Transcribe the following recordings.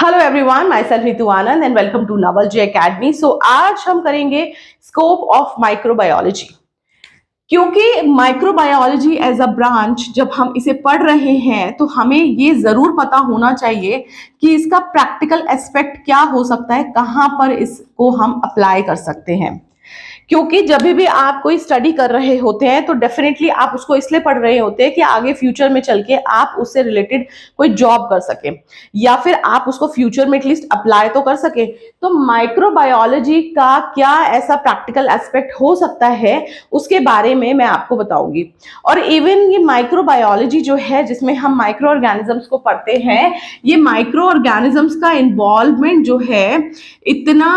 Hello everyone, myself Neetu Anand and welcome to Naval ji academy. So आज हम करेंगे स्कोप ऑफ माइक्रोबायोलॉजी। क्योंकि माइक्रोबायोलॉजी एज अ ब्रांच जब हम इसे पढ़ रहे हैं तो हमें ये जरूर पता होना चाहिए कि इसका प्रैक्टिकल एस्पेक्ट क्या हो सकता है, कहाँ पर इसको हम अप्लाई कर सकते हैं। क्योंकि जब भी आप कोई स्टडी कर रहे होते हैं तो डेफिनेटली आप उसको इसलिए पढ़ रहे होते हैं कि आगे फ्यूचर में चल के आप उससे रिलेटेड कोई जॉब कर सके या फिर आप उसको फ्यूचर में एटलीस्ट अप्लाई तो कर सके। तो माइक्रोबायोलॉजी का क्या ऐसा प्रैक्टिकल एस्पेक्ट हो सकता है उसके बारे में मैं आपको बताऊंगी। और इवन ये माइक्रोबायोलॉजी जो है जिसमें हम माइक्रो ऑर्गेनिजम्स को पढ़ते हैं, ये माइक्रो ऑर्गेनिजम्स का इन्वॉल्वमेंट जो है इतना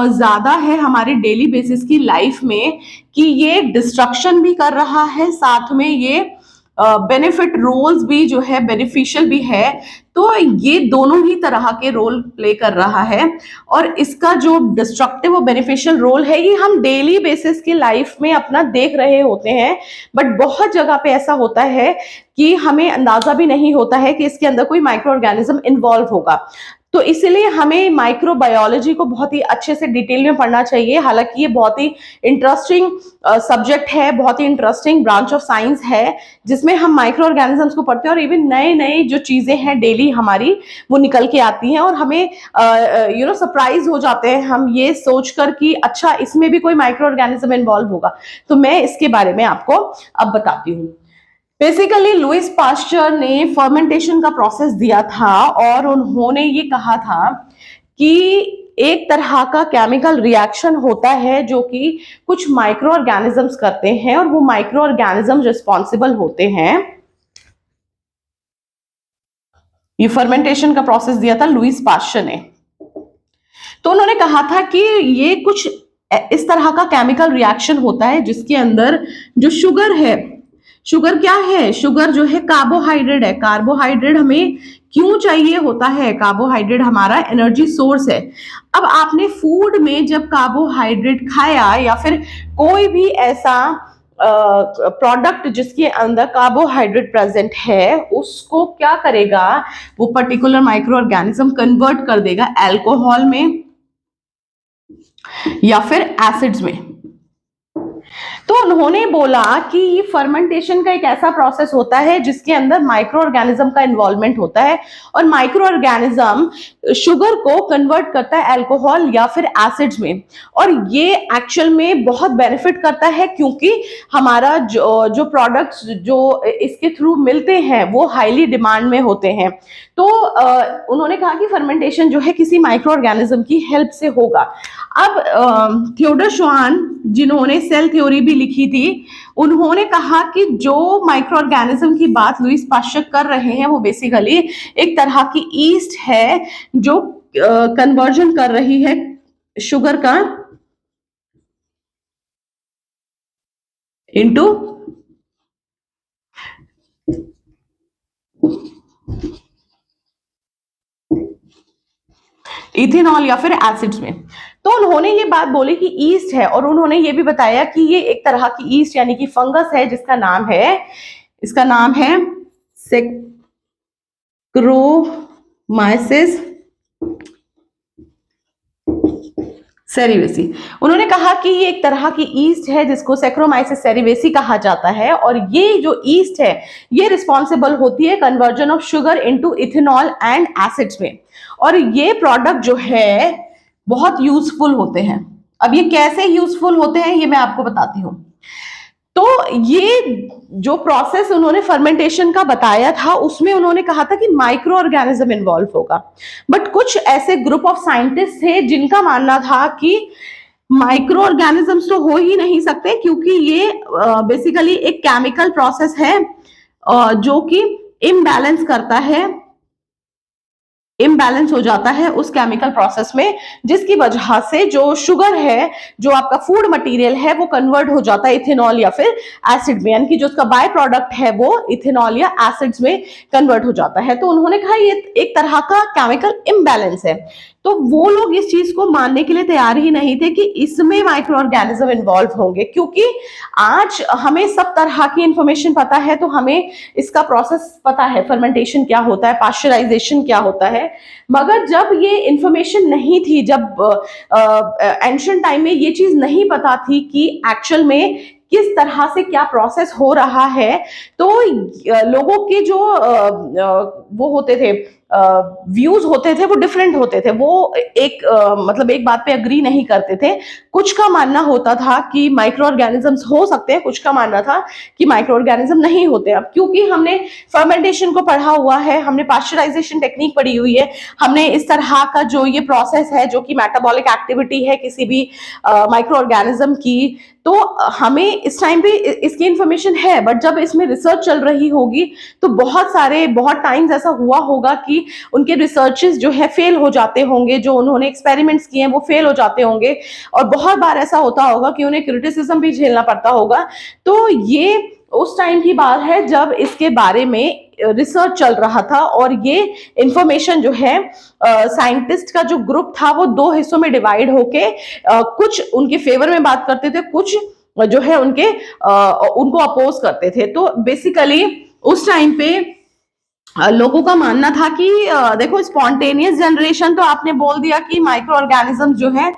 ज्यादा है हमारे डेली बेसिस की लाइफ में कि ये डिस्ट्रक्शन भी कर रहा है, साथ में ये बेनिफिट रोल्स भी जो है बेनिफिशियल भी है। तो ये दोनों ही तरह के रोल प्ले कर रहा है और इसका जो डिस्ट्रक्टिव और बेनिफिशियल रोल है ये हम डेली बेसिस की लाइफ में अपना देख रहे होते हैं। बट बहुत जगह पे ऐसा होता है कि हमें अंदाजा भी नहीं होता है कि इसके अंदर कोई माइक्रो ऑर्गेनिज्म इन्वॉल्व होगा। तो इसीलिए हमें माइक्रोबायोलॉजी को बहुत ही अच्छे से डिटेल में पढ़ना चाहिए। हालांकि ये बहुत ही इंटरेस्टिंग सब्जेक्ट है, बहुत ही इंटरेस्टिंग ब्रांच ऑफ साइंस है जिसमें हम माइक्रो ऑर्गेनिजम्स को पढ़ते हैं और इवन नए नए जो चीजें हैं डेली हमारी वो निकल के आती हैं और हमें सरप्राइज हो जाते हैं हम ये सोचकर कि अच्छा इसमें भी कोई माइक्रो ऑर्गेनिज्म इन्वॉल्व होगा। तो मैं इसके बारे में आपको अब बताती हूँ। बेसिकली लुइस पास्चर ने फर्मेंटेशन का प्रोसेस दिया था और उन्होंने ये कहा था कि एक तरह का केमिकल रिएक्शन होता है जो कि कुछ माइक्रो ऑर्गेनिजम्स करते हैं और वो माइक्रो ऑर्गेनिजम्स रिस्पॉन्सिबल होते हैं। ये फर्मेंटेशन का प्रोसेस दिया था लुइस पास्चर ने। तो उन्होंने कहा था कि ये कुछ इस तरह का केमिकल रिएक्शन होता है जिसके अंदर जो शुगर है, शुगर क्या है, शुगर जो है कार्बोहाइड्रेट है। कार्बोहाइड्रेट हमें क्यों चाहिए होता है? कार्बोहाइड्रेट हमारा एनर्जी सोर्स है। अब आपने फूड में जब कार्बोहाइड्रेट खाया या फिर कोई भी ऐसा प्रोडक्ट जिसके अंदर कार्बोहाइड्रेट प्रेजेंट है उसको क्या करेगा, वो पर्टिकुलर माइक्रो ऑर्गेनिज्म कन्वर्ट कर देगा अल्कोहल में या फिर एसिड्स में। तो उन्होंने बोला कि ये फर्मेंटेशन का एक ऐसा प्रोसेस होता है जिसके अंदर माइक्रो ऑर्गेनिज्म का इन्वॉल्वमेंट होता है और माइक्रो ऑर्गेनिज्म शुगर को कन्वर्ट करता है अल्कोहल या फिर एसिड्स में। और ये एक्चुअल में बहुत बेनिफिट करता है क्योंकि हमारा जो प्रोडक्ट्स जो इसके थ्रू मिलते हैं वो हाईली डिमांड में होते हैं। तो उन्होंने कहा कि फर्मेंटेशन जो है किसी माइक्रो ऑर्गेनिज्म की हेल्प से होगा। अब थियोडर श्वान जिन्होंने सेल थ्योरी भी लिखी थी, उन्होंने कहा कि जो माइक्रो ऑर्गेनिज्म की बात लुइस पास्चर कर रहे हैं वो बेसिकली एक तरह की ईस्ट है जो कन्वर्जन कर रही है शुगर का इनटू इथेनॉल या फिर एसिड्स में। तो उन्होंने ये बात बोली कि ईस्ट है और उन्होंने ये भी बताया कि ये एक तरह की ईस्ट यानी कि फंगस है जिसका नाम है सेक्रोमाइसिस सेरिवेसी। उन्होंने कहा कि ये एक तरह की ईस्ट है जिसको सेक्रोमाइसिस सेरिवेसी कहा जाता है और ये जो ईस्ट है ये रिस्पॉन्सिबल होती है conversion of sugar into ethanol and acids में। और ये प्रोडक्ट जो है बहुत यूजफुल होते हैं। अब ये कैसे यूजफुल होते हैं ये मैं आपको बताती हूँ। तो ये जो प्रोसेस उन्होंने फर्मेंटेशन का बताया था उसमें उन्होंने कहा था कि माइक्रो ऑर्गेनिज्म इन्वॉल्व होगा। बट कुछ ऐसे ग्रुप ऑफ साइंटिस्ट थे जिनका मानना था कि माइक्रो ऑर्गेनिजम्स तो हो ही नहीं सकते क्योंकि ये बेसिकली एक केमिकल प्रोसेस है जो कि इम्बैलेंस करता है, इम्बैलेंस हो जाता है उस केमिकल प्रोसेस में जिसकी वजह से जो शुगर है, जो आपका फूड मटेरियल है वो कन्वर्ट हो जाता है इथेनॉल या फिर एसिड में, यानी कि जो उसका बाय प्रोडक्ट है वो इथेनॉल या एसिड्स में कन्वर्ट हो जाता है। तो उन्होंने कहा ये एक तरह का केमिकल इम्बैलेंस है। तो वो लोग इस चीज को मानने के लिए तैयार ही नहीं थे कि इसमें माइक्रो ऑर्गेनिज्म इन्वॉल्व होंगे, क्योंकि आज हमें सब तरह की इंफॉर्मेशन पता है, तो हमें इसका प्रोसेस पता है, फर्मेंटेशन क्या होता है, पास्चराइजेशन क्या होता है। मगर जब ये इंफॉर्मेशन नहीं थी, जब एंशिएंट टाइम में ये चीज नहीं पता थी कि एक्चुअल में किस तरह से क्या प्रोसेस हो रहा है, तो लोगों के जो वो होते थे, व्यूज होते थे, वो डिफरेंट होते थे। वो एक मतलब एक बात पे अग्री नहीं करते थे। कुछ का मानना होता था कि माइक्रो ऑर्गेनिजम्स हो सकते हैं, कुछ का मानना था कि माइक्रो ऑर्गेनिज्म नहीं होते। अब क्योंकि हमने फर्मेंटेशन को पढ़ा हुआ है, हमने पास्चराइजेशन टेक्निक पढ़ी हुई है, हमने इस तरह का जो ये प्रोसेस है जो कि मेटाबॉलिक एक्टिविटी है किसी भी माइक्रो ऑर्गेनिज्म की, तो हमें इस टाइम पे इसकी इंफॉर्मेशन है। बट जब इसमें रिसर्च चल रही होगी तो बहुत टाइम्स ऐसा हुआ होगा कि उनके रिसर्चेस जो है फेल हो जाते होंगे, जो उन्होंने एक्सपेरिमेंट्स किए हैं वो फेल हो जाते होंगे, और बहुत बार ऐसा होता होगा कि उन्हें क्रिटिसिज्म भी झेलना पड़ता होगा। तो ये उस टाइम की बात है जब इसके बारे में रिसर्च चल रहा था, और ये इंफॉर्मेशन जो है साइंटिस्ट का जो ग्रुप था वो दो हिस्सों में डिवाइड होके कुछ उनके फेवर में बात करते थे, कुछ जो है उनको अपोज करते थे। तो बेसिकली उस टाइम पे लोगों का मानना था कि देखो, स्पॉन्टेनियस जनरेशन तो आपने बोल दिया कि माइक्रो ऑर्गेनिज्म जो है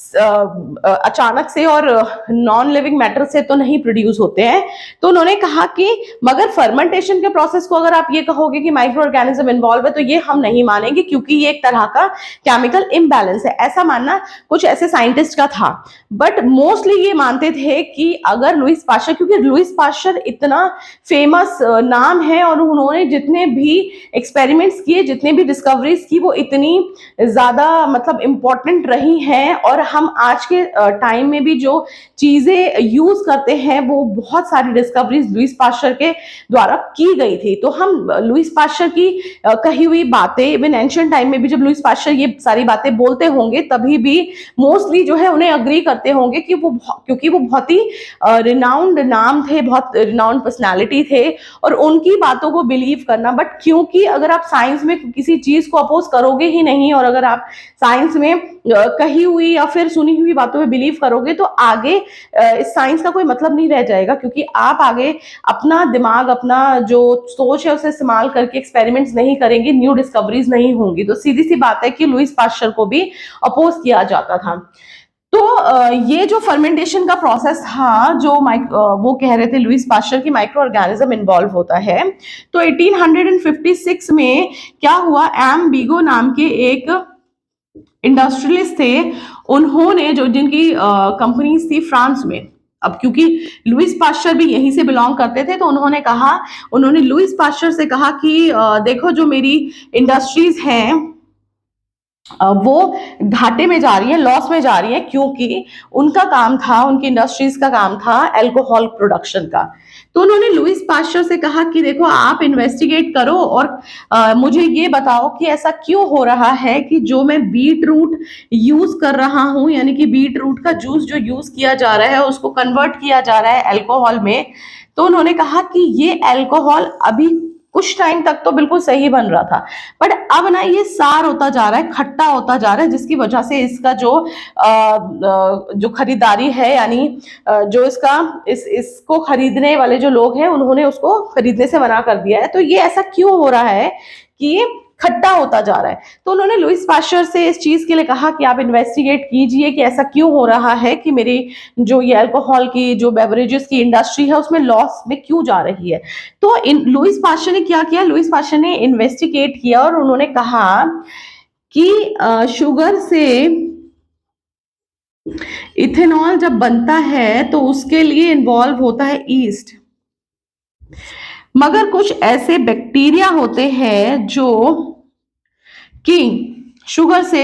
अचानक से और नॉन लिविंग मैटर से तो नहीं प्रोड्यूस होते हैं। तो उन्होंने कहा कि मगर फर्मेंटेशन के प्रोसेस को अगर आप ये कहोगे कि माइक्रो ऑर्गेनिज्म इन्वॉल्व है, तो ये हम नहीं मानेंगे, क्योंकि ये एक तरह का केमिकल इम्बैलेंस है। ऐसा मानना कुछ ऐसे साइंटिस्ट का था। बट मोस्टली ये मानते थे कि अगर लुईस पाश्चर, क्योंकि लुईस पाश्चर इतना फेमस नाम है, और उन्होंने जितने भी एक्सपेरिमेंट्स किए, जितने भी डिस्कवरीज की, वो इतनी ज्यादा मतलब इंपॉर्टेंट रही हैं। और हम आज के टाइम में भी जो चीजें यूज करते हैं वो बहुत सारी डिस्कवरीज लुईस पाश्चर के द्वारा की गई थी। तो हम लुईस पाश्चर की कही हुई बातें, इवन एंशिएंट टाइम में भी जब लुईस पाश्चर ये सारी बातें बोलते होंगे, तभी भी मोस्टली जो है उन्हें अग्री करते होंगे कि क्योंकि वो बहुत ही रिनाउंड नाम थे, बहुत रिनाउंड पर्सनैलिटी थे, और उनकी बातों को बिलीव करना। बट क्योंकि अगर आप साइंस में किसी चीज को अपोज करोगे ही नहीं, और अगर आप साइंस में कही हुई या फिर सुनी हुई बातों में बिलीव करोगे, तो आगे इस साइंस का कोई मतलब नहीं रह जाएगा, क्योंकि आप आगे अपना दिमाग, अपना जो सोच है उसे इस्तेमाल करके एक्सपेरिमेंट्स नहीं करेंगे, न्यू डिस्कवरीज नहीं होंगी। तो सीधी सी बात है कि लुईस पाश्चर को भी अपोज किया जाता था। तो ये जो फर्मेंटेशन का प्रोसेस था, जो वो कह रहे थे लुईस पाश्चर की माइक्रो ऑर्गेनिज्म इन्वॉल्व होता है। तो 1856 में क्या हुआ, एम बीगो नाम के एक इंडस्ट्रियलिस्ट थे, उन्होंने जो जिनकी कंपनीज थी फ्रांस में। अब क्योंकि लुईस पाश्चर भी यहीं से बिलोंग करते थे, तो उन्होंने लुईस पाश्चर से कहा कि देखो, जो मेरी इंडस्ट्रीज हैं वो घाटे में जा रही है, लॉस में जा रही है, क्योंकि उनका काम था, उनकी इंडस्ट्रीज का काम था अल्कोहल प्रोडक्शन का। तो उन्होंने लुईस पाश्चर से कहा कि देखो, आप इन्वेस्टिगेट करो और मुझे ये बताओ कि ऐसा क्यों हो रहा है कि जो मैं बीट रूट यूज कर रहा हूं, यानी कि बीट रूट का जूस जो यूज किया जा रहा है उसको कन्वर्ट किया जा रहा है अल्कोहल में। तो उन्होंने कहा कि ये अल्कोहल अभी कुछ टाइम तक तो बिल्कुल सही बन रहा था, बट अब ना ये सार होता जा रहा है, खट्टा होता जा रहा है, जिसकी वजह से इसका जो खरीदारी है, यानी जो इसको खरीदने वाले जो लोग हैं, उन्होंने उसको खरीदने से मना कर दिया है। तो ये ऐसा क्यों हो रहा है कि खट्टा होता जा रहा है। तो उन्होंने लुईस पाश्चर से इस चीज के लिए कहा कि आप इन्वेस्टिगेट कीजिए कि ऐसा क्यों हो रहा है कि मेरी जो ये अल्कोहल की जो बेवरेजेस की इंडस्ट्री है उसमें लॉस में क्यों जा रही है। तो लुईस पाश्चर ने क्या किया, लुईस पाश्चर ने इन्वेस्टिगेट किया, और उन्होंने कहा कि शुगर से इथेनॉल जब बनता है तो उसके लिए इन्वॉल्व होता है ईस्ट, मगर कुछ ऐसे बैक्टीरिया होते हैं जो कि शुगर से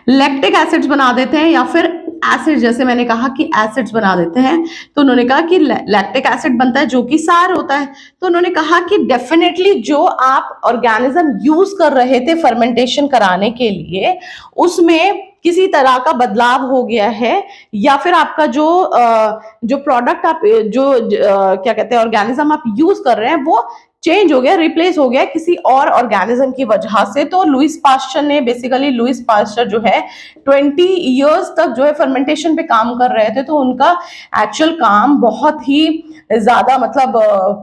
लैक्टिक एसिड्स बना देते हैं, या फिर एसिड, जैसे मैंने कहा कि एसिड्स बना देते हैं। तो उन्होंने कहा कि लैक्टिक एसिड बनता है जो कि सार होता है। तो उन्होंने कहा कि डेफिनेटली जो आप ऑर्गेनिज्म यूज कर रहे थे फर्मेंटेशन कराने के लिए, उसमें किसी तरह का बदलाव हो गया है, या फिर आपका जो प्रोडक्ट आप क्या कहते हैं ऑर्गेनिज्म आप यूज कर रहे हैं वो चेंज हो गया, रिप्लेस हो गया किसी और ऑर्गेनिज्म की वजह से। तो लुईस पास्चर ने बेसिकली, लुईस पास्चर जो है 20 इयर्स तक जो है फर्मेंटेशन पे काम कर रहे थे। तो उनका एक्चुअल काम बहुत ही ज्यादा, मतलब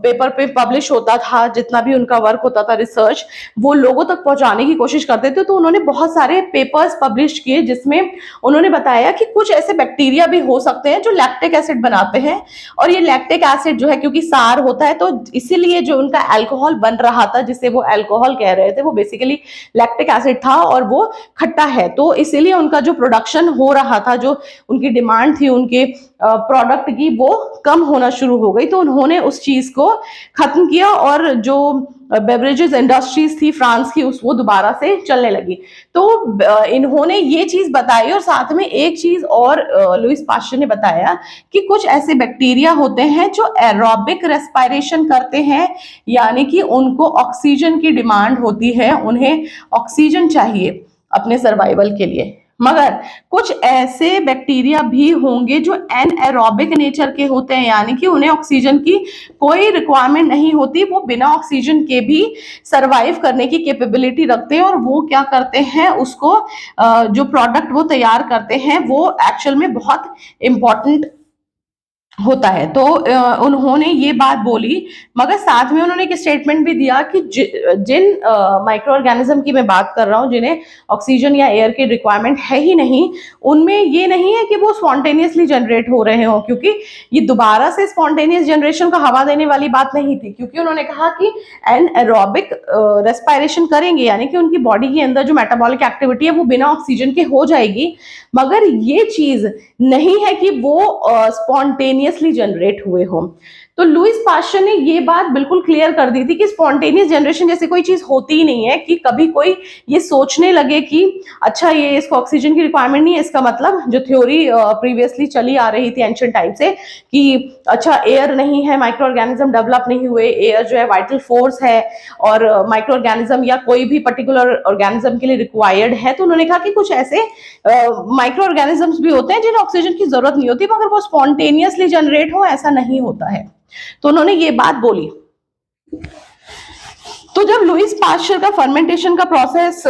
पेपर पे पब्लिश होता था, जितना भी उनका वर्क होता था रिसर्च, वो लोगों तक पहुंचाने की कोशिश करते थे। तो उन्होंने बहुत सारे पेपर्स पब्लिश किए जिसमें उन्होंने बताया कि कुछ ऐसे बैक्टीरिया भी हो सकते हैं जो लैक्टिक एसिड बनाते हैं, और ये लैक्टिक एसिड जो है क्योंकि सार होता है, तो इसीलिए जो उनका अल्कोहल बन रहा था, जिसे वो अल्कोहल कह रहे थे, वो बेसिकली लैक्टिक एसिड था और वो खट्टा है। तो इसीलिए उनका जो प्रोडक्शन हो रहा था, जो उनकी डिमांड थी उनके प्रोडक्ट की, वो कम होना शुरू हो गई। तो उन्होंने उस चीज को खत्म किया और जो बेवरेजेस इंडस्ट्रीज थी फ्रांस की, उस वो दोबारा से चलने लगी। तो इन्होंने ये चीज बताई, और साथ में एक चीज और लुईस पास्चर ने बताया कि कुछ ऐसे बैक्टीरिया होते हैं जो एरोबिक रेस्पिरेशन करते हैं, यानी कि उनको ऑक्सीजन की डिमांड होती है, उन्हें ऑक्सीजन चाहिए अपने सर्वाइवल के लिए। मगर कुछ ऐसे बैक्टीरिया भी होंगे जो एनएरोबिक नेचर के होते हैं, यानी कि उन्हें ऑक्सीजन की कोई रिक्वायरमेंट नहीं होती, वो बिना ऑक्सीजन के भी सरवाइव करने की कैपेबिलिटी रखते हैं। और वो क्या करते हैं, उसको जो प्रोडक्ट वो तैयार करते हैं वो एक्चुअल में बहुत इंपॉर्टेंट होता है। तो उन्होंने ये बात बोली, मगर साथ में उन्होंने एक स्टेटमेंट भी दिया कि जिन माइक्रो ऑर्गेनिज्म की मैं बात कर रहा हूँ, जिन्हें ऑक्सीजन या एयर की रिक्वायरमेंट है ही नहीं, उनमें ये नहीं है कि वो स्पॉन्टेनियसली जनरेट हो रहे हो, क्योंकि ये दोबारा से स्पॉन्टेनियस जनरेशन को हवा देने वाली बात नहीं थी। क्योंकि उन्होंने कहा कि एनएरोबिक रेस्पिरेशन करेंगे, यानी कि उनकी बॉडी के अंदर जो मेटाबॉलिक एक्टिविटी है वो बिना ऑक्सीजन के हो जाएगी, मगर ये चीज नहीं है कि वो स्पॉन्टेनियसली जनरेट हुए हो। तो लुईस पास्चर ने ये बात बिल्कुल क्लियर कर दी थी कि स्पॉन्टेनियस जनरेशन जैसी कोई चीज होती ही नहीं है, कि कभी कोई ये सोचने लगे कि अच्छा ये इसको ऑक्सीजन की रिक्वायरमेंट नहीं है, इसका मतलब जो थ्योरी प्रीवियसली चली आ रही थी एंशिएंट टाइम से कि अच्छा एयर नहीं है, माइक्रो ऑर्गेनिज्म डेवलप नहीं हुए, एयर जो है वाइटल फोर्स है और माइक्रो ऑर्गेनिज्म या कोई भी पर्टिकुलर ऑर्गेनिज्म के लिए रिक्वायर्ड है। तो उन्होंने कहा कि कुछ ऐसे माइक्रो ऑर्गेनिजम्स भी होते हैं जिन्हें ऑक्सीजन की जरूरत नहीं होती, मगर वो स्पॉन्टेनियसली जनरेट हो ऐसा नहीं होता है। तो उन्होंने ये बात बोली। तो जब लुईस पास्चर का फर्मेंटेशन का प्रोसेस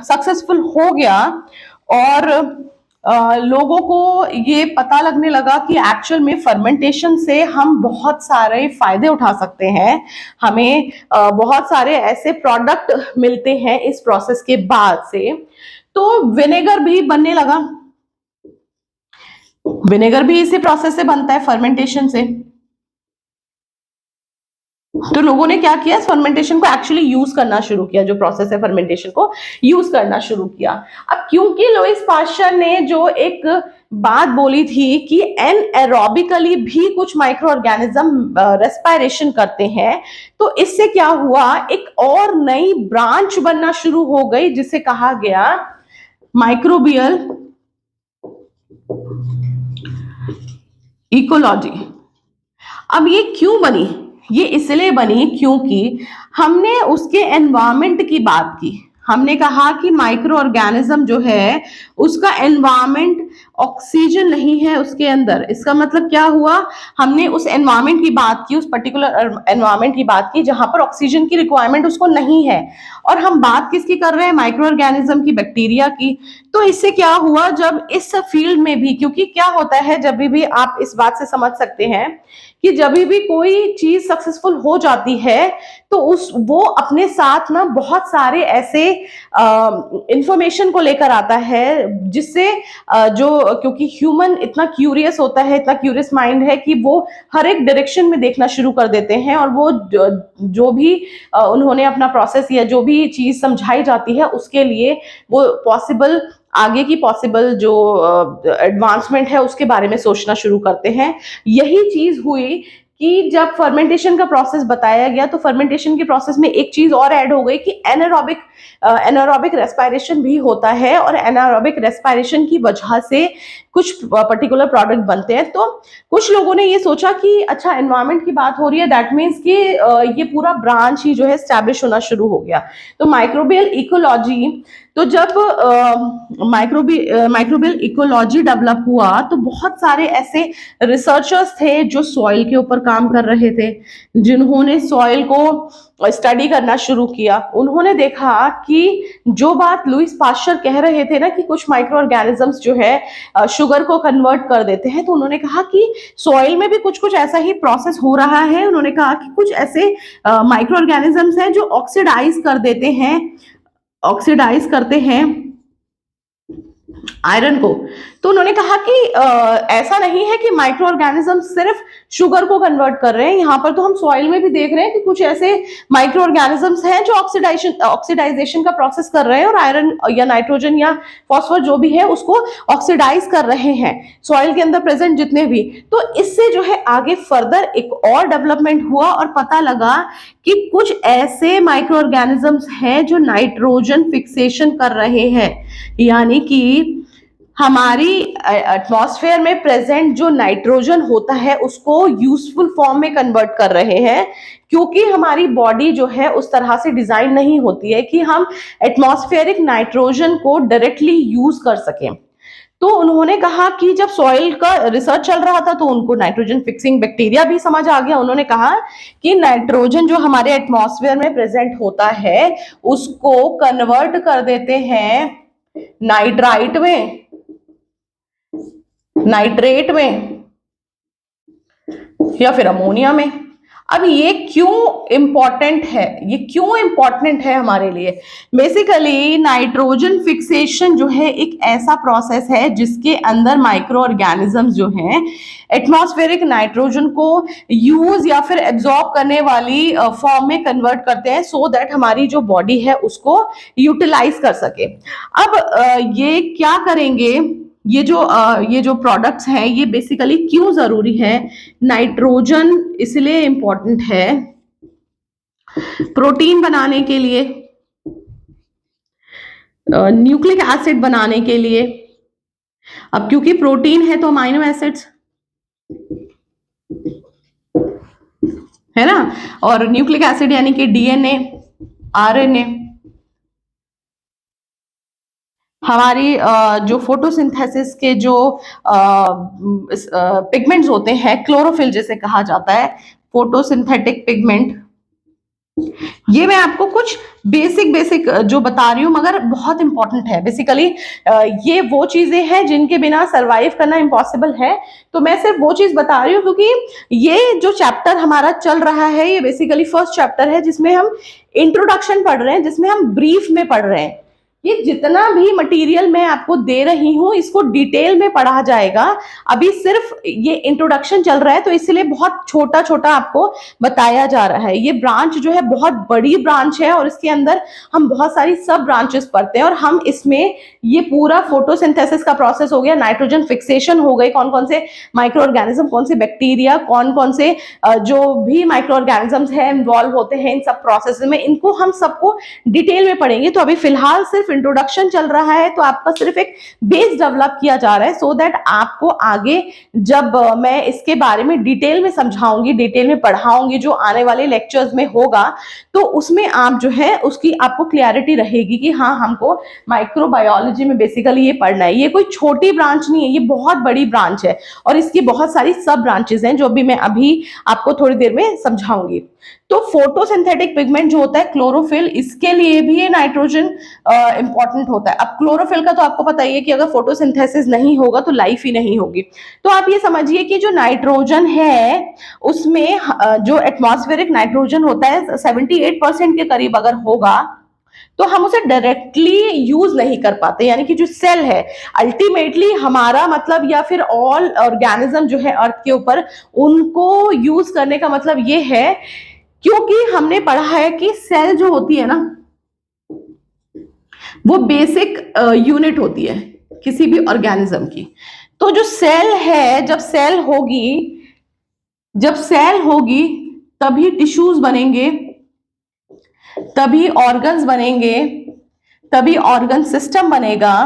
सक्सेसफुल हो गया और लोगों को ये पता लगने लगा कि एक्चुअल में फर्मेंटेशन से हम बहुत सारे फायदे उठा सकते हैं, हमें बहुत सारे ऐसे प्रोडक्ट मिलते हैं इस प्रोसेस के बाद से, तो विनेगर भी बनने लगा। विनेगर भी इसी प्रोसेस से बनता है, फर्मेंटेशन से। तो लोगों ने क्या किया, फर्मेंटेशन को एक्चुअली यूज करना शुरू किया, जो प्रोसेस है फर्मेंटेशन को यूज करना शुरू किया। अब क्योंकि लुईस पास्चर ने जो एक बात बोली थी कि एनएरोबिकली भी कुछ माइक्रो ऑर्गेनिज्म रेस्पिरेशन करते हैं, तो इससे क्या हुआ, एक और नई ब्रांच बनना शुरू हो गई जिसे कहा गया माइक्रोबियल इकोलॉजी। अब ये क्यों बनी, ये इसलिए बनी क्योंकि हमने उसके एनवायरमेंट की बात की। हमने कहा कि माइक्रो ऑर्गेनिज्म जो है उसका एनवायरमेंट ऑक्सीजन नहीं है उसके अंदर। इसका मतलब क्या हुआ, हमने उस एनवायरमेंट की बात की, उस पर्टिकुलर एनवायरमेंट की बात की जहां पर ऑक्सीजन की रिक्वायरमेंट उसको नहीं है, और हम बात किसकी कर रहे हैं, माइक्रो ऑर्गेनिज्म की, बैक्टीरिया की। तो इससे क्या हुआ, जब इस फील्ड में भी, क्योंकि क्या होता है जब भी आप इस बात से समझ सकते हैं कि जब भी कोई चीज सक्सेसफुल हो जाती है तो वो अपने साथ ना बहुत सारे ऐसे इंफॉर्मेशन को लेकर आता है, जिससे जो, क्योंकि ह्यूमन इतना क्यूरियस होता है, इतना क्यूरियस माइंड है कि वो हर एक डायरेक्शन में देखना शुरू कर देते हैं, और वो जो भी उन्होंने अपना प्रोसेस या जो भी चीज समझाई जाती है उसके लिए वो पॉसिबल, आगे की पॉसिबल जो एडवांसमेंट है उसके बारे में सोचना शुरू करते हैं। यही चीज हुई कि जब फर्मेंटेशन का प्रोसेस बताया गया तो फर्मेंटेशन के प्रोसेस में एक चीज और ऐड हो गई कि एनारोबिक रेस्पिरेशन भी होता है, और एनारोबिक रेस्पिरेशन की वजह से कुछ पर्टिकुलर प्रोडक्ट बनते हैं। तो कुछ लोगों ने ये सोचा कि अच्छा एनवायरमेंट की बात हो रही है, दैट मीन्स कि ये पूरा ब्रांच ही जो है एस्टैब्लिश होना शुरू हो गया। तो माइक्रोबियल इकोलॉजी तो जब माइक्रोबियल इकोलॉजी डेवलप हुआ तो बहुत सारे ऐसे रिसर्चर्स थे जो सॉइल के ऊपर काम कर रहे थे, जिन्होंने सॉइल को स्टडी करना शुरू किया। उन्होंने देखा कि जो बात लुईस पाश्चर कह रहे थे ना कि कुछ माइक्रो ऑर्गेनिजम्स जो है शुगर को कन्वर्ट कर देते हैं, तो उन्होंने कहा कि सॉइल में भी कुछ कुछ ऐसा ही प्रोसेस हो रहा है। उन्होंने कहा कि कुछ ऐसे माइक्रो ऑर्गेनिजम्स हैं जो ऑक्सीडाइज करते हैं आयरन को। तो उन्होंने कहा कि ऐसा नहीं है कि माइक्रो ऑर्गेनिज्म सिर्फ शुगर को कन्वर्ट कर रहे हैं, यहाँ पर तो हम सॉइल में भी देख रहे हैं कि कुछ ऐसे माइक्रो ऑर्गेनिजम्स हैं जो ऑक्सीडाइजेशन का प्रोसेस कर रहे हैं और आयरन या नाइट्रोजन या फॉस्फोर जो भी है उसको ऑक्सीडाइज कर रहे हैं सॉइल के अंदर प्रेजेंट जितने भी। तो इससे जो है आगे फर्दर एक और डेवलपमेंट हुआ और पता लगा कि कुछ ऐसे माइक्रो ऑर्गेनिजम्स हैं जो नाइट्रोजन फिक्सेशन कर रहे हैं, यानी कि हमारी एटमॉस्फेयर में प्रेजेंट जो नाइट्रोजन होता है उसको यूजफुल फॉर्म में कन्वर्ट कर रहे हैं, क्योंकि हमारी बॉडी जो है उस तरह से डिजाइन नहीं होती है कि हम एटमॉस्फेरिक नाइट्रोजन को डायरेक्टली यूज कर सकें। तो उन्होंने कहा कि जब सॉइल का रिसर्च चल रहा था तो उनको नाइट्रोजन फिक्सिंग बैक्टीरिया भी समझ आ गया। उन्होंने कहा कि नाइट्रोजन जो हमारे एटमॉस्फेयर में प्रेजेंट होता है उसको कन्वर्ट कर देते हैं नाइट्राइट में, नाइट्रेट में या फिर अमोनिया में। अब ये क्यों इंपॉर्टेंट है, ये क्यों इंपॉर्टेंट है हमारे लिए? बेसिकली नाइट्रोजन फिक्सेशन जो है एक ऐसा प्रोसेस है जिसके अंदर माइक्रो ऑर्गेनिजम्स जो हैं एटमॉस्फेरिक नाइट्रोजन को यूज या फिर एब्जॉर्ब करने वाली फॉर्म में कन्वर्ट करते हैं सो दैट हमारी जो बॉडी है उसको यूटिलाइज कर सके। अब ये क्या करेंगे, ये जो प्रोडक्ट्स हैं ये बेसिकली क्यों जरूरी है? नाइट्रोजन इसलिए इंपॉर्टेंट है प्रोटीन बनाने के लिए, न्यूक्लिक एसिड बनाने के लिए। अब क्योंकि प्रोटीन है तो अमाइनो एसिड्स है ना, और न्यूक्लिक एसिड यानी कि डीएनए, आरएनए। हमारी जो फोटोसिंथेसिस के जो पिगमेंट्स होते हैं, क्लोरोफिल जिसे कहा जाता है, फोटोसिंथेटिक पिगमेंट, ये मैं आपको कुछ बेसिक जो बता रही हूँ मगर बहुत इंपॉर्टेंट है। बेसिकली ये वो चीजें हैं जिनके बिना सरवाइव करना इम्पॉसिबल है, तो मैं सिर्फ वो चीज बता रही हूँ क्योंकि ये जो चैप्टर हमारा चल रहा है ये बेसिकली फर्स्ट चैप्टर है जिसमें हम इंट्रोडक्शन पढ़ रहे हैं, जिसमें हम ब्रीफ में पढ़ रहे हैं। ये जितना भी मटेरियल मैं आपको दे रही हूँ इसको डिटेल में पढ़ा जाएगा, अभी सिर्फ ये इंट्रोडक्शन चल रहा है तो इसलिए बहुत छोटा छोटा आपको बताया जा रहा है। ये ब्रांच जो है बहुत बड़ी ब्रांच है और इसके अंदर हम बहुत सारी सब ब्रांचेस पढ़ते हैं और हम इसमें ये पूरा फोटोसिंथेसिस का प्रोसेस हो गया, नाइट्रोजन फिक्सेशन हो गई, कौन कौन से माइक्रो ऑर्गेनिज्म, कौन से बैक्टीरिया, कौन कौन से जो भी माइक्रो ऑर्गेनिजम्स है इन्वॉल्व होते हैं इन सब प्रोसेस में, इनको हम सबको डिटेल में पढ़ेंगे। तो अभी फिलहाल सिर्फ इंट्रोडक्शन चल रहा है तो आपका सिर्फ एक बेस डेवलप किया जा रहा है सो दैट आपको आगे जब मैं इसके बारे में डिटेल में समझाऊंगी, डिटेल में पढ़ाऊंगी, जो आने वाले लेक्चर्स में होगा तो उसमें आप जो है उसकी आपको क्लैरिटी रहेगी कि हाँ हमको माइक्रोबायोलॉजी में बेसिकली ये पढ़ना है। ये कोई छोटी ब्रांच नहीं है, ये बहुत बड़ी ब्रांच है और इसकी बहुत सारी सब ब्रांचेस हैं जो भी मैं अभी आपको थोड़ी देर में समझाऊंगी। तो फोटोसिंथेटिक पिगमेंट जो होता है क्लोरोफिल, इसके लिए भी ये नाइट्रोजन इंपॉर्टेंट होता है। अब क्लोरोफिल का तो आपको पता ही है कि अगर फोटोसिंथेसिस नहीं होगा तो लाइफ ही नहीं होगी। तो आप ये समझिए कि जो नाइट्रोजन है उसमें जो एटमॉस्फेरिक नाइट्रोजन होता है 78% के करीब अगर होगा तो हम उसे डायरेक्टली यूज नहीं कर पाते, यानी कि जो सेल है अल्टीमेटली हमारा मतलब या फिर ऑल ऑर्गेनिज्म जो है अर्थ के ऊपर उनको यूज करने का मतलब ये है क्योंकि हमने पढ़ा है कि सेल जो होती है ना वो बेसिक यूनिट होती है किसी भी ऑर्गेनिज्म की। तो जो सेल है, जब सेल होगी तभी टिश्यूज बनेंगे, तभी ऑर्गन्स बनेंगे, तभी ऑर्गन सिस्टम बनेगा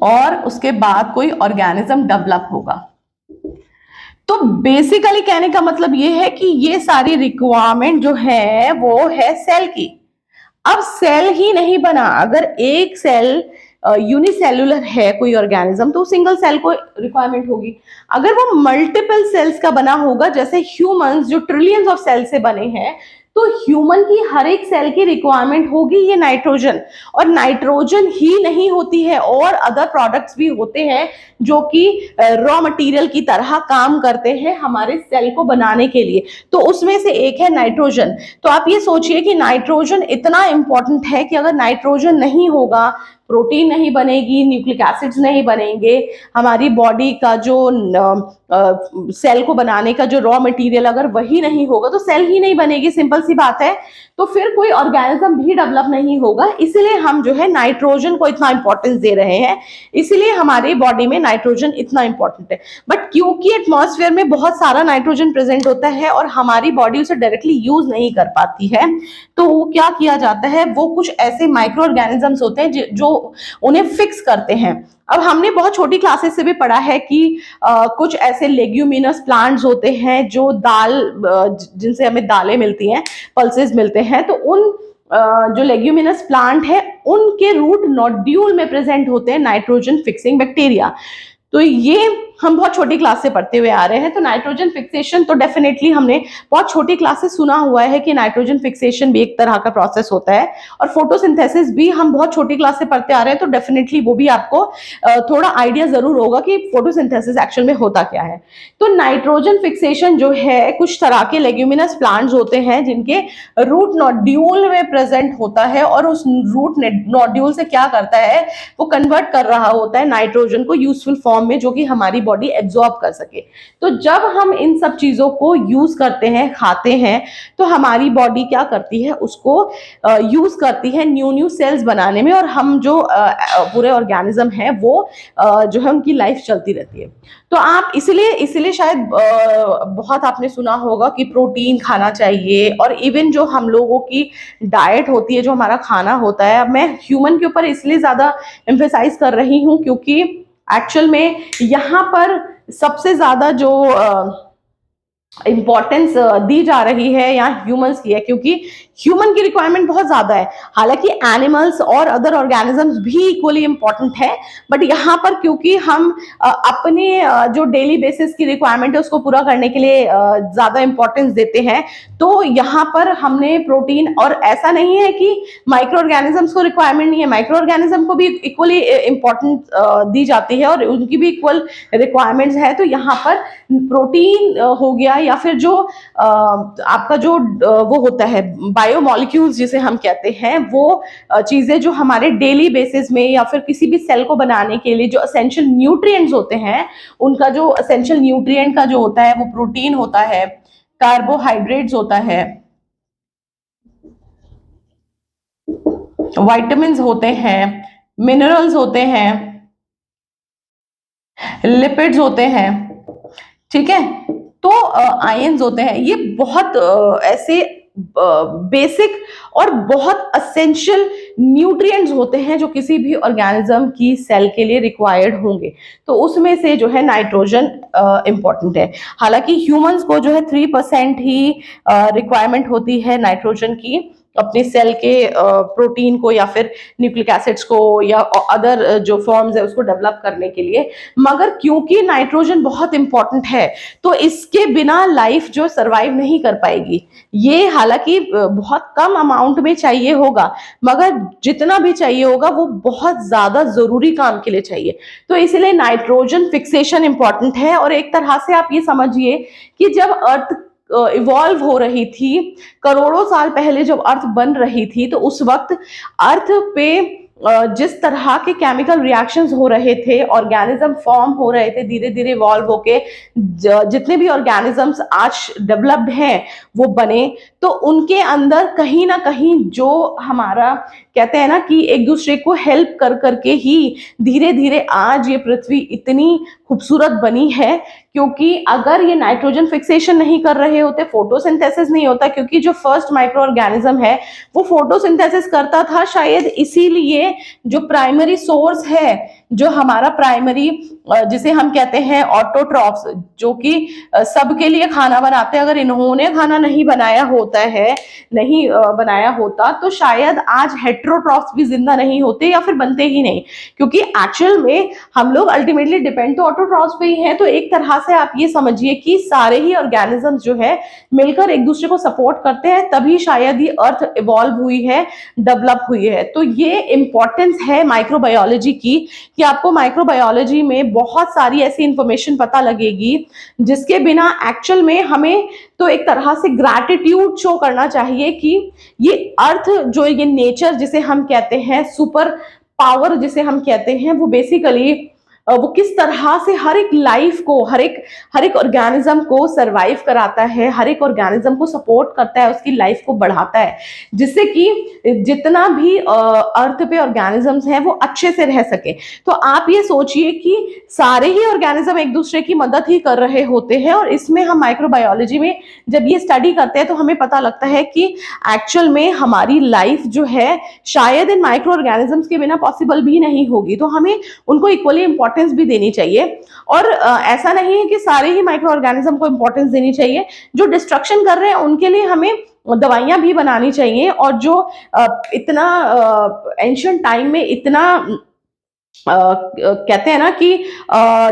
और उसके बाद कोई ऑर्गेनिज्म डेवलप होगा। तो बेसिकली कहने का मतलब ये है कि ये सारी रिक्वायरमेंट जो है वो है सेल की। अब सेल ही नहीं बना, अगर एक सेल यूनिसेल्युलर है कोई ऑर्गेनिज्म तो सिंगल सेल को रिक्वायरमेंट होगी। अगर वो मल्टीपल सेल्स का बना होगा, जैसे ह्यूमंस जो ट्रिलियंस ऑफ सेल से बने हैं, तो ह्यूमन की हर एक सेल की रिक्वायरमेंट होगी ये नाइट्रोजन। और नाइट्रोजन ही नहीं होती है, और अदर प्रोडक्ट्स भी होते हैं जो कि रॉ मटेरियल की तरह काम करते हैं हमारे सेल को बनाने के लिए। तो उसमें से एक है नाइट्रोजन। तो आप ये सोचिए कि नाइट्रोजन इतना इंपॉर्टेंट है कि अगर नाइट्रोजन नहीं होगा, प्रोटीन नहीं बनेगी, न्यूक्लिक एसिड्स नहीं बनेंगे, हमारी बॉडी का जो सेल को बनाने का जो रॉ मटेरियल अगर वही नहीं होगा तो सेल ही नहीं बनेगी, सिंपल सी बात है। तो फिर कोई ऑर्गेनिज्म भी डेवलप नहीं होगा। इसलिए हम जो है नाइट्रोजन को इतना इंपॉर्टेंस दे रहे हैं, इसलिए हमारी बॉडी में नाइट्रोजन इतना इंपॉर्टेंट है। बट क्योंकि एटमॉस्फेयर में बहुत सारा नाइट्रोजन प्रेजेंट होता है और हमारी बॉडी उसे डायरेक्टली यूज नहीं कर पाती है, तो क्या किया जाता है, वो कुछ ऐसे माइक्रो ऑर्गेनिजम्स होते हैं जो उन्हें फिक्स करते हैं। अब हमने बहुत छोटी क्लासेस से भी पढ़ा है कि कुछ ऐसे लेग्यूमिनस प्लांट्स होते हैं जो जिनसे हमें दालें मिलती हैं, पल्सेस मिलते हैं। तो उन जो लेग्यूमिनस प्लांट है उनके रूट नोड्यूल में प्रेजेंट होते हैं नाइट्रोजन फिक्सिंग बैक्टीरिया। तो ये हम बहुत छोटी क्लास से पढ़ते हुए आ रहे हैं। तो नाइट्रोजन फिक्सेशन तो डेफिनेटली हमने बहुत छोटी क्लास से सुना हुआ है कि नाइट्रोजन फिक्सेशन भी एक तरह का प्रोसेस होता है, और फोटोसिंथेसिस भी हम बहुत छोटी क्लास से पढ़ते आ रहे हैं। तो डेफिनेटली वो भी आपको थोड़ा आइडिया जरूर होगा कि फोटोसिंथेसिस एक्चुअल में होता क्या है। तो नाइट्रोजन फिक्सेशन जो है कुछ तरह के लेग्यूमिनस प्लांट्स होते हैं जिनके रूट नोड्यूल में प्रेजेंट होता है, और उस रूट नोड्यूल से क्या करता है, वो कन्वर्ट कर रहा होता है नाइट्रोजन को यूजफुल फॉर्म में, जो कि हमारी बॉडी एब्जॉर्ब कर सके। तो जब हम इन सब चीजों को यूज करते हैं, खाते हैं, तो हमारी बॉडी क्या करती है, उसको यूज करती है न्यू सेल्स बनाने में, और हम जो पूरे ऑर्गेनिज्म है वो जो है उनकी लाइफ चलती रहती है। तो आप इसलिए शायद बहुत आपने सुना होगा कि प्रोटीन खाना चाहिए, और इवन जो हम लोगों की डाइट होती है, जो हमारा खाना होता है, अब मैं ह्यूमन के ऊपर इसलिए ज्यादा एम्फेसाइज कर रही हूँ क्योंकि एक्चुअल में यहाँ पर सबसे ज्यादा जो इंपॉर्टेंस दी जा रही है यहाँ ह्यूमंस की है, क्योंकि ह्यूमन की रिक्वायरमेंट बहुत ज्यादा है। हालांकि एनिमल्स और अदर ऑर्गेनिजम्स भी इक्वली इंपॉर्टेंट है, बट यहाँ पर क्योंकि हम अपने जो डेली बेसिस की रिक्वायरमेंट है उसको पूरा करने के लिए ज्यादा इंपॉर्टेंस देते हैं, तो यहाँ पर हमने प्रोटीन, और ऐसा नहीं है कि माइक्रो ऑर्गेनिजम्स को रिक्वायरमेंट नहीं है, माइक्रो ऑर्गेनिज्म को भी इक्वली इंपॉर्टेंट दी जाती है और उनकी भी इक्वल रिक्वायरमेंट्स है। तो यहाँ पर प्रोटीन हो गया, या फिर जो आपका जो वो होता है बायोमोलिक्यूल्स जिसे हम कहते हैं, वो चीजें जो हमारे डेली बेसिस में या फिर किसी भी सेल को बनाने के लिए जो एसेंशियल न्यूट्रिएंट्स होते हैं, उनका जो एसेंशियल न्यूट्रिएंट का जो होता है वो प्रोटीन होता है, कार्बोहाइड्रेट्स होता है, विटामिन्स होते हैं, मिनरल्स होते हैं, लिपिड्स होते हैं, ठीक है, तो आयंस होते हैं। ये बहुत ऐसे बेसिक और बहुत एसेंशियल न्यूट्रिएंट्स होते हैं जो किसी भी ऑर्गेनिज्म की सेल के लिए रिक्वायर्ड होंगे। तो उसमें से जो है नाइट्रोजन इंपॉर्टेंट है। हालांकि ह्यूमंस को जो है 3% ही रिक्वायरमेंट होती है नाइट्रोजन की अपनी सेल के प्रोटीन को या फिर न्यूक्लिक एसिड्स को या अदर जो फॉर्म्स है उसको डेवलप करने के लिए। मगर क्योंकि नाइट्रोजन बहुत इंपॉर्टेंट है तो इसके बिना लाइफ जो सरवाइव नहीं कर पाएगी। ये हालांकि बहुत कम अमाउंट में चाहिए होगा, मगर जितना भी चाहिए होगा वो बहुत ज्यादा जरूरी काम के लिए चाहिए। तो इसलिए नाइट्रोजन फिक्सेशन इंपॉर्टेंट है। और एक तरह से आप ये समझिए कि जब अर्थ इवॉल्व हो रही थी, करोड़ों साल पहले जब अर्थ बन रही थी, तो उस वक्त अर्थ पे जिस तरह के केमिकल रिएक्शंस हो रहे थे, ऑर्गेनिज्म फॉर्म हो रहे थे धीरे धीरे इवॉल्व होके, जितने भी ऑर्गेनिजम्स आज डेवलप्ड हैं वो बने, तो उनके अंदर कहीं ना कहीं जो हमारा कहते हैं ना कि एक दूसरे को हेल्प कर करके ही धीरे धीरे आज ये पृथ्वी इतनी खूबसूरत बनी है। क्योंकि अगर ये नाइट्रोजन फिक्सेशन नहीं कर रहे होते, फोटोसिंथेसिस नहीं होता, क्योंकि जो फर्स्ट माइक्रो ऑर्गेनिज्म है वो फोटोसिंथेसिस करता था, शायद इसीलिए जो प्राइमरी सोर्स है जो हमारा प्राइमरी जिसे हम कहते हैं ऑटोट्रॉफ्स, जो कि सबके लिए खाना बनाते हैं, अगर इन्होंने खाना नहीं बनाया होता है, नहीं बनाया होता, तो शायद आज हेट्रोट्रॉफ्स भी जिंदा नहीं होते या फिर बनते ही नहीं, क्योंकि एक्चुअल में हम लोग अल्टीमेटली डिपेंड तो ऑटोट्रॉफ्स पे ही हैं। तो एक तरह से आप ये समझिए कि सारे ही ऑर्गेनिजम्स जो है मिलकर एक दूसरे को सपोर्ट करते हैं, तभी शायद ये अर्थ इवॉल्व हुई है, डेवलप हुई है। तो ये इंपॉर्टेंस है माइक्रोबायोलॉजी की, कि आपको माइक्रोबायोलॉजी में बहुत सारी ऐसी इंफॉर्मेशन पता लगेगी जिसके बिना एक्चुअल में हमें तो एक तरह से ग्रैटिट्यूड शो करना चाहिए कि ये अर्थ जो ये नेचर जिसे हम कहते हैं, सुपर पावर जिसे हम कहते हैं, वो बेसिकली वो किस तरह से हर एक लाइफ को, हर एक ऑर्गेनिज्म को सरवाइव कराता है, हर एक ऑर्गेनिज्म को सपोर्ट करता है, उसकी लाइफ को बढ़ाता है, जिससे कि जितना भी अर्थ पे ऑर्गेनिजम्स हैं वो अच्छे से रह सके। तो आप ये सोचिए कि सारे ही ऑर्गेनिज्म एक दूसरे की मदद ही कर रहे होते हैं, और इसमें हम माइक्रोबायोलॉजी में जब ये स्टडी करते हैं तो हमें पता लगता है कि एक्चुअल में हमारी लाइफ जो है शायद इन माइक्रो ऑर्गेनिजम्स के बिना पॉसिबल भी नहीं होगी। तो हमें उनको इक्वली इंपॉर्टेंस भी देनी चाहिए, और ऐसा नहीं है कि सारे ही माइक्रो ऑर्गेनिज्म को इंपॉर्टेंस देनी चाहिए। जो डिस्ट्रक्शन कर रहे हैं उनके लिए हमें दवाइयां भी बनानी चाहिए, और जो इतना एंशिएंट टाइम में इतना कहते हैं ना कि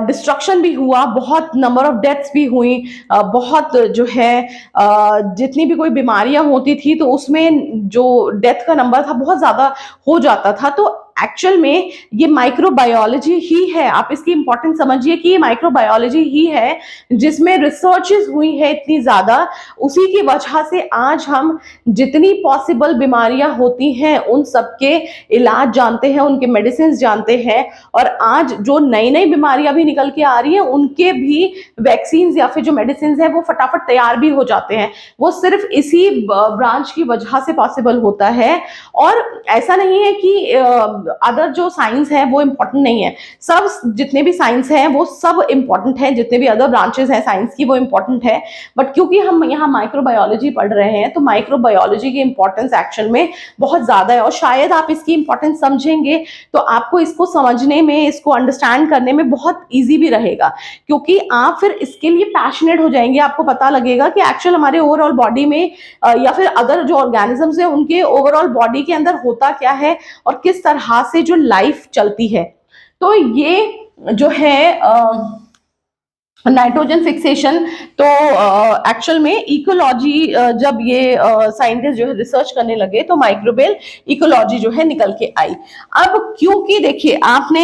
डिस्ट्रक्शन भी हुआ, बहुत नंबर ऑफ डेथ्स भी हुई, बहुत जो है जितनी भी कोई बीमारियां होती थी तो उसमें जो डेथ का नंबर था बहुत ज्यादा हो जाता था। तो एक्चुअल में ये माइक्रोबायोलॉजी ही है, आप इसकी इंपॉर्टेंस समझिए कि ये माइक्रोबायोलॉजी ही है जिसमें रिसर्चेस हुई है इतनी ज्यादा, उसी की वजह से आज हम जितनी पॉसिबल बीमारियां होती हैं उन सबके इलाज जानते हैं, उनके मेडिसिन जानते हैं, और आज जो नई नई बीमारियां भी निकल के आ रही हैं उनके भी वैक्सीन या फिर जो मेडिसिन है वो फटाफट तैयार भी हो जाते हैं। वो सिर्फ इसी ब्रांच की वजह से पॉसिबल होता है। और ऐसा नहीं है कि अदर जो साइंस है वो इम्पोर्टेंट नहीं है, सब जितने भी साइंस हैं वो सब इम्पोर्टेंट है, जितने भी अदर ब्रांचेस हैं साइंस की वो इम्पोर्टेंट है, बट क्योंकि हम यहाँ माइक्रोबायोलॉजी पढ़ रहे हैं तो माइक्रोबायोलॉजी की इंपॉर्टेंस एक्चुअल में बहुत ज्यादा है। और शायद आप इसकी इंपॉर्टेंस समझेंगे तो आपको इसको समझने में, इसको अंडरस्टैंड करने में बहुत ईजी भी रहेगा, क्योंकि आप फिर इसके लिए पैशनेट हो जाएंगे। आपको पता लगेगा कि एक्चुअल हमारे ओवरऑल बॉडी में या फिर अदर जो ऑर्गेनिजम्स है उनके ओवरऑल बॉडी के अंदर होता क्या है और किस तरह से जो लाइफ चलती है। तो ये जो है नाइट्रोजन फिक्सेशन, तो एक्चुअल में इकोलॉजी जब ये साइंटिस्ट जो है रिसर्च करने लगे तो माइक्रोबियल इकोलॉजी जो है निकल के आई। अब क्योंकि देखिए आपने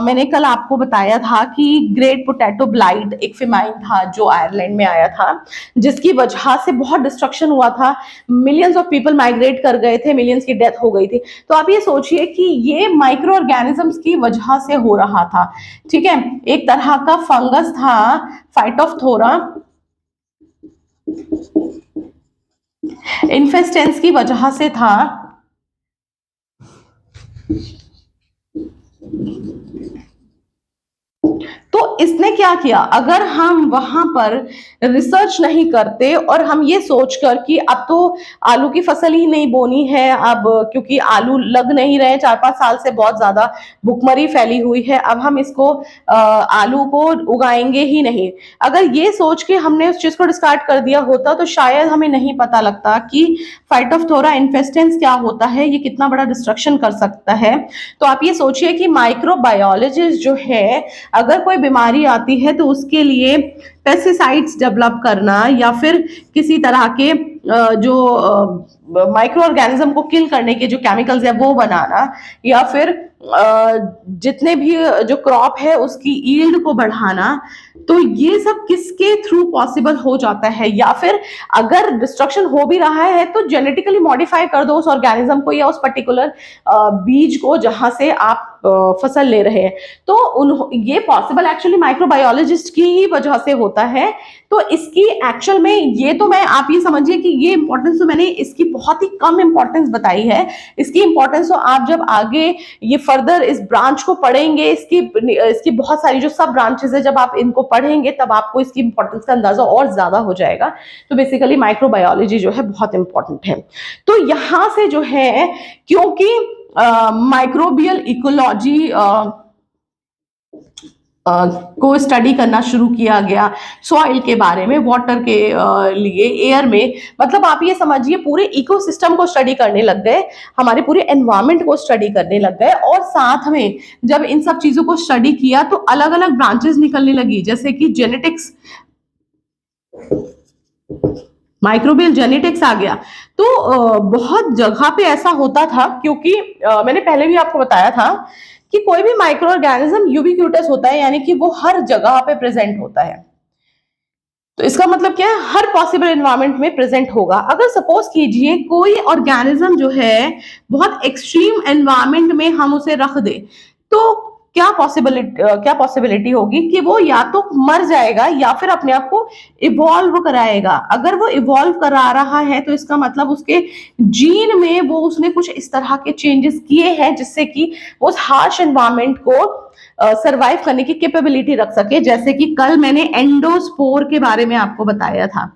मैंने कल आपको बताया था कि ग्रेट पोटैटो ब्लाइट एक फेमाइन था जो आयरलैंड में आया था, जिसकी वजह से बहुत डिस्ट्रक्शन हुआ था, मिलियंस ऑफ पीपल माइग्रेट कर गए थे, मिलियंस की डेथ हो गई थी। तो आप ये सोचिए कि ये माइक्रो ऑर्गेनिजम्स की वजह से हो रहा था, ठीक है। एक तरह का फंगस था फाइटोफथोरा, इन्फेस्टेंस की वजह से था। तो इसने क्या किया, अगर हम वहां पर रिसर्च नहीं करते और हम ये सोचकर कि अब तो आलू की फसल ही नहीं बोनी है, अब क्योंकि आलू लग नहीं रहे, 4-5 साल से बहुत ज्यादा भुखमरी फैली हुई है, अब हम इसको आलू को उगाएंगे ही नहीं, अगर ये सोच के हमने उस चीज को डिस्कार्ड कर दिया होता तो शायद हमें नहीं पता लगता कि फाइटोफथोरा इन्फेस्टेंस क्या होता है, ये कितना बड़ा डिस्ट्रक्शन कर सकता है। तो आप ये सोचिए कि माइक्रोबायोलॉजिस्ट जो है अगर कोई बीमारी आती है तो उसके लिए पेस्टिसाइड्स डेवलप करना या फिर किसी तरह के जो माइक्रो ऑर्गेनिज्म को किल करने के जो केमिकल्स है वो बनाना, या फिर जितने भी जो क्रॉप है उसकी ईल्ड को बढ़ाना, तो ये सब किसके थ्रू पॉसिबल हो जाता है। या फिर अगर डिस्ट्रक्शन हो भी रहा है तो जेनेटिकली मॉडिफाई कर दो उस ऑर्गेनिज्म को या उस पर्टिकुलर बीज को जहां से आप फसल ले रहे हैं। तो ये पॉसिबल एक्चुअली माइक्रोबायोलॉजिस्ट की ही वजह से होता है। तो इसकी एक्चुअल में ये तो मैं, आप ये समझिए कि ये इंपॉर्टेंस तो मैंने इसकी बहुत ही कम इंपॉर्टेंस बताई है। इसकी इंपॉर्टेंस तो आप जब आगे ये फर्दर इस ब्रांच को पढ़ेंगे, इसकी बहुत सारी जो सब ब्रांचेस है, जब आप इनको पढ़ेंगे तब आपको इसकी इंपॉर्टेंस का अंदाजा और ज्यादा हो जाएगा। तो बेसिकली माइक्रोबायोलॉजी जो है बहुत इंपॉर्टेंट है। तो यहां से जो है, क्योंकि माइक्रोबियल इकोलॉजी को स्टडी करना शुरू किया गया, सॉइल के बारे में, वाटर के लिए, एयर में, मतलब आप ये समझिए पूरे इकोसिस्टम को स्टडी करने लग गए, हमारे पूरे एनवायरनमेंट को स्टडी करने लग गए। और साथ में जब इन सब चीजों को स्टडी किया तो अलग अलग ब्रांचेस निकलने लगी, जैसे कि जेनेटिक्स, माइक्रोबियल जेनेटिक्स आ गया। तो बहुत जगह पे ऐसा होता था, क्योंकि मैंने पहले भी आपको बताया था कि कोई भी माइक्रो ऑर्गेनिज्म यूबिक्यूटस होता है, यानी कि वो हर जगह पे प्रेजेंट होता है। तो इसका मतलब क्या है, हर पॉसिबल एनवायरनमेंट में प्रेजेंट होगा। अगर सपोज कीजिए कोई ऑर्गेनिज्म जो है बहुत एक्सट्रीम एनवायरनमेंट में हम उसे रख दे, तो क्या पॉसिबिलिटी होगी कि वो या तो मर जाएगा या फिर अपने आप को इवॉल्व कराएगा। अगर वो इवॉल्व करा रहा है तो इसका मतलब उसके जीन में वो उसने कुछ इस तरह के चेंजेस किए हैं जिससे कि वो उस हार्श एनवायरनमेंट को सरवाइव करने की कैपेबिलिटी रख सके। जैसे कि कल मैंने एंडोस्पोर के बारे में आपको बताया था।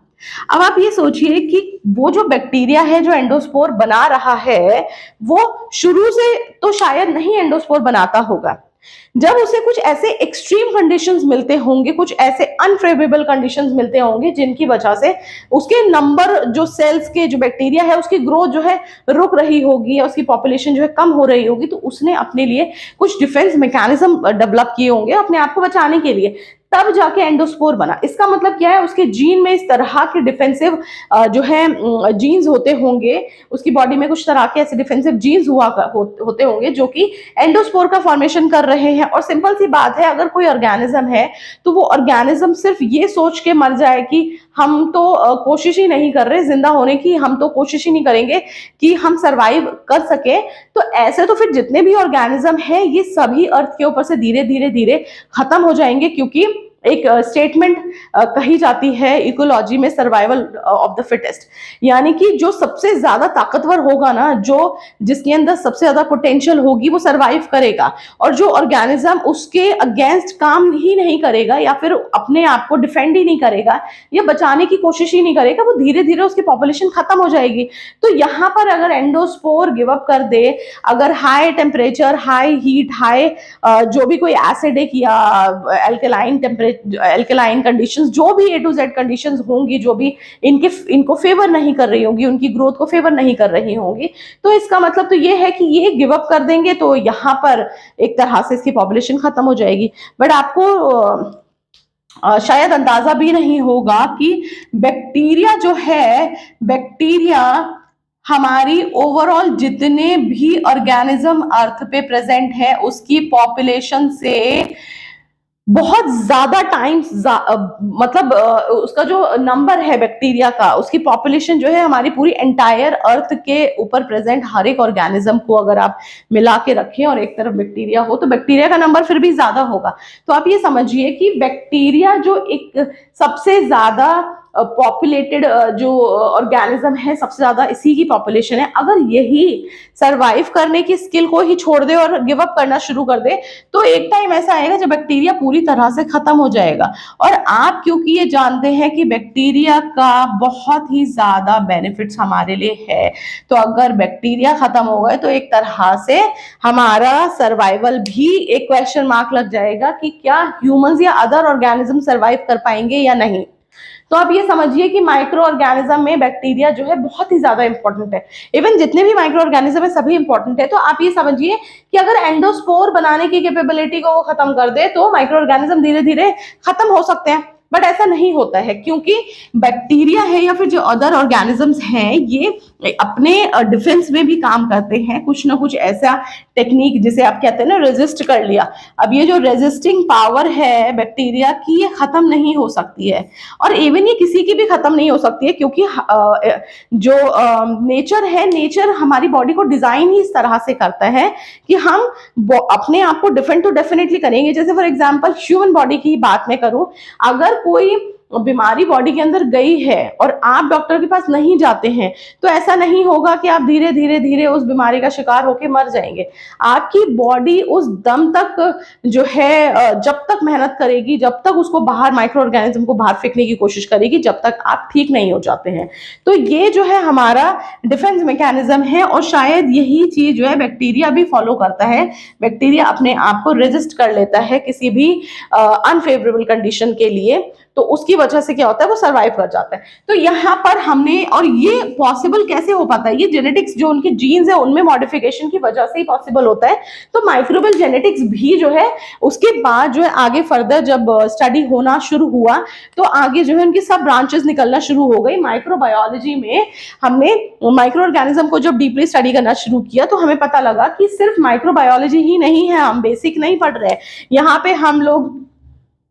अब आप ये सोचिए कि वो जो बैक्टीरिया है जो एंडोस्पोर बना रहा है, वो शुरू से तो शायद नहीं एंडोस्पोर बनाता होगा। जब उसे कुछ ऐसे एक्सट्रीम कंडीशंस मिलते होंगे, कुछ ऐसे अनफेवरेबल कंडीशंस मिलते होंगे जिनकी वजह से उसके नंबर, जो सेल्स के जो बैक्टीरिया है उसकी ग्रोथ जो है रुक रही होगी या उसकी पॉपुलेशन जो है कम हो रही होगी, तो उसने अपने लिए कुछ डिफेंस मैकेनिज्म डेवलप किए होंगे अपने आप को बचाने के लिए, तब जाके एंडोस्पोर बना। इसका मतलब क्या है, उसके जीन में इस तरह के डिफेंसिव जो है जीन्स होते होंगे, उसकी बॉडी में कुछ तरह के ऐसे डिफेंसिव जीन्स होते होंगे जो कि एंडोस्पोर का फॉर्मेशन कर रहे हैं। और सिंपल सी बात है, अगर कोई ऑर्गेनिज्म है तो वो ऑर्गेनिज्म सिर्फ ये सोच के मर जाए कि हम तो कोशिश ही नहीं कर रहे जिंदा होने की, हम तो कोशिश ही नहीं करेंगे कि हम सरवाइव कर सके, तो ऐसे तो फिर जितने भी ऑर्गेनिज्म है ये सभी अर्थ के ऊपर से धीरे धीरे धीरे खत्म हो जाएंगे। क्योंकि एक स्टेटमेंट कही जाती है इकोलॉजी में, सर्वाइवल ऑफ द फिटेस्ट, यानी कि जो सबसे ज्यादा ताकतवर होगा ना, जो जिसके अंदर सबसे ज्यादा पोटेंशियल होगी वो सरवाइव करेगा। और जो ऑर्गेनिज्म उसके अगेंस्ट काम ही नहीं करेगा या फिर अपने आप को डिफेंड ही नहीं करेगा या बचाने की कोशिश ही नहीं करेगा, वो धीरे धीरे उसकी पॉपुलेशन खत्म हो जाएगी। तो यहाँ पर अगर एंडोस्पोर गिव अप कर दे, अगर high temperature, high heat, high जो भी कोई एसिडिक या एल्केलाइन कंडीशंस, जो भी ए टू जेड कंडीशंस होंगी, जो भी इनको फेवर नहीं कर रही होंगी, उनकी ग्रोथ को फेवर नहीं कर रही होंगी, तो इसका मतलब तो ये है कि ये गिव अप कर देंगे, तो यहाँ पर एक तरह से इसकी पॉपुलेशन खत्म हो जाएगी। बट आपको शायद अंदाजा भी नहीं होगा कि बैक्टीरिया जो है, बैक्टीरिया हमारी ओवरऑल जितने भी ऑर्गेनिज्म अर्थ पे प्रेजेंट है उसकी पॉपुलेशन से बहुत ज्यादा टाइम्स, मतलब उसका जो नंबर है बैक्टीरिया का, उसकी पॉपुलेशन जो है हमारी पूरी एंटायर अर्थ के ऊपर प्रेजेंट हर एक ऑर्गेनिज्म को अगर आप मिला के रखें और एक तरफ बैक्टीरिया हो, तो बैक्टीरिया का नंबर फिर भी ज्यादा होगा। तो आप ये समझिए कि बैक्टीरिया जो एक सबसे ज्यादा पॉपुलेटेड जो ऑर्गेनिज्म है, सबसे ज्यादा इसी की पॉपुलेशन है, अगर यही सरवाइव करने की स्किल को ही छोड़ दे और गिव अप करना शुरू कर दे, तो एक टाइम ऐसा आएगा जब बैक्टीरिया पूरी तरह से खत्म हो जाएगा। और आप क्योंकि ये जानते हैं कि बैक्टीरिया का बहुत ही ज्यादा बेनिफिट्स हमारे लिए है, तो अगर बैक्टीरिया खत्म हो गए तो एक तरह से हमारा सर्वाइवल भी एक क्वेश्चन मार्क लग जाएगा कि क्या ह्यूमंस या अदर ऑर्गेनिज्म सर्वाइव कर पाएंगे या नहीं। तो आप ये समझिए कि माइक्रो ऑर्गेनिज्म में बैक्टीरिया जो है बहुत ही ज्यादा इंपॉर्टेंट है। इवन जितने भी माइक्रो ऑर्गेनिज्म है सभी इंपॉर्टेंट है। तो आप ये समझिए कि अगर एंडोस्पोर बनाने की कैपेबिलिटी को वो खत्म कर दे तो माइक्रो ऑर्गेनिज्म धीरे धीरे खत्म हो सकते हैं। बट ऐसा नहीं होता है, क्योंकि बैक्टीरिया है या फिर जो अदर ऑर्गेनिजम्स हैं ये अपने डिफेंस में भी काम करते हैं, कुछ ना कुछ ऐसा टेक्निक जिसे आप कहते हैं ना रेजिस्ट कर लिया। अब ये जो रेजिस्टिंग पावर है बैक्टीरिया की ये खत्म नहीं हो सकती है, और इवन ये किसी की भी खत्म नहीं हो सकती है, क्योंकि जो नेचर है, नेचर हमारी बॉडी को डिजाइन ही इस तरह से करता है कि हम अपने आप को डिफेंड तो डेफिनेटली करेंगे। जैसे फॉर एग्जांपल ह्यूमन बॉडी की बात मैं करूं, अगर कोई बीमारी बॉडी के अंदर गई है और आप डॉक्टर के पास नहीं जाते हैं, तो ऐसा नहीं होगा कि आप धीरे धीरे धीरे उस बीमारी का शिकार होकर मर जाएंगे। आपकी बॉडी उस दम तक जो है जब तक मेहनत करेगी, जब तक उसको बाहर, माइक्रो ऑर्गेनिज्म को बाहर फेंकने की कोशिश करेगी, जब तक आप ठीक नहीं हो जाते हैं। तो ये जो है हमारा डिफेंस मैकेनिज्म है, और शायद यही चीज जो है बैक्टीरिया भी फॉलो करता है। बैक्टीरिया अपने आप को रेजिस्ट कर लेता है किसी भी अनफेवरेबल कंडीशन के लिए, तो उसकी वजह से क्या होता है, वो सर्वाइव कर जाता है। तो यहाँ पर हमने, और ये पॉसिबल कैसे हो पाता है, ये जेनेटिक्स, जो उनके जीन्स है उनमें मॉडिफिकेशन की वजह से ही पॉसिबल होता है। तो माइक्रोबियल जेनेटिक्स भी जो है उसके बाद जो है आगे फर्दर जब स्टडी होना शुरू हुआ, तो आगे जो है उनकी सब ब्रांचेस निकलना शुरू हो गई। माइक्रोबायोलॉजी में हमने माइक्रो ऑर्गेनिज्म को जब डीपली स्टडी करना शुरू किया, तो हमें पता लगा कि सिर्फ माइक्रोबायोलॉजी ही नहीं है, हम बेसिक नहीं पढ़ रहे हैं, यहाँ पे हम लोग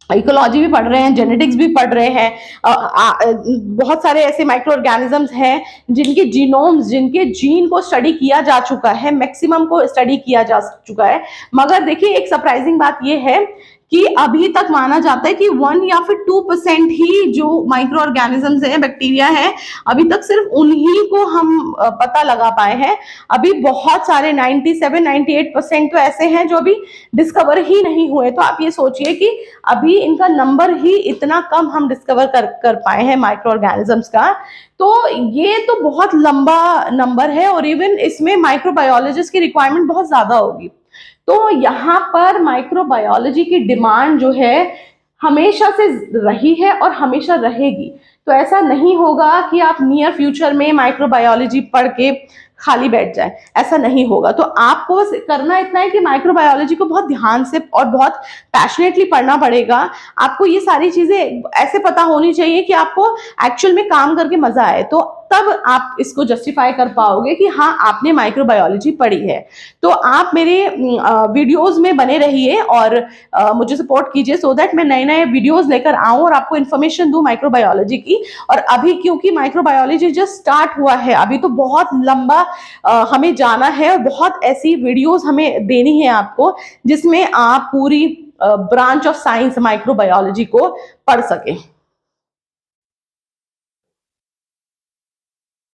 इकोलॉजी भी पढ़ रहे हैं, जेनेटिक्स भी पढ़ रहे हैं। बहुत सारे ऐसे माइक्रो ऑर्गेनिजम्स हैं जिनके जीनोम्स, जिनके जीन को स्टडी किया जा चुका है, मैक्सिमम को स्टडी किया जा चुका है। मगर देखिए एक सरप्राइजिंग बात यह है कि अभी तक माना जाता है कि 1 या फिर 2% ही जो माइक्रो ऑर्गेनिजम्स हैं, बैक्टीरिया है, अभी तक सिर्फ उन्हीं को हम पता लगा पाए हैं। अभी बहुत सारे 97-98% तो ऐसे हैं जो अभी डिस्कवर ही नहीं हुए। तो आप ये सोचिए कि अभी इनका नंबर ही इतना कम हम डिस्कवर कर पाए हैं माइक्रो ऑर्गेनिजम्स का। तो ये तो बहुत लंबा नंबर है, और इवन इसमें माइक्रोबायोलॉजिस्ट की रिक्वायरमेंट बहुत ज्यादा होगी। तो यहाँ पर माइक्रोबायोलॉजी की डिमांड जो है हमेशा से रही है और हमेशा रहेगी। तो ऐसा नहीं होगा कि आप नियर फ्यूचर में माइक्रोबायोलॉजी पढ़ के खाली बैठ जाए, ऐसा नहीं होगा। तो आपको बस करना इतना है कि माइक्रोबायोलॉजी को बहुत ध्यान से और बहुत पैशनेटली पढ़ना पड़ेगा। आपको ये सारी चीजें ऐसे पता होनी चाहिए कि आपको एक्चुअल में काम करके मजा आए, तो तब आप इसको जस्टिफाई कर पाओगे कि हाँ आपने माइक्रोबायोलॉजी पढ़ी है। तो आप मेरे वीडियोस में बने रहिए और मुझे सपोर्ट कीजिए, सो दैट मैं नए नए वीडियोस लेकर आऊं और आपको इन्फॉर्मेशन दूं माइक्रोबायोलॉजी की। और अभी क्योंकि माइक्रोबायोलॉजी जस्ट स्टार्ट हुआ है, अभी तो बहुत लंबा हमें जाना है, और बहुत ऐसी वीडियोस हमें देनी है आपको जिसमें आप पूरी ब्रांच ऑफ साइंस माइक्रोबायोलॉजी को पढ़ सकें।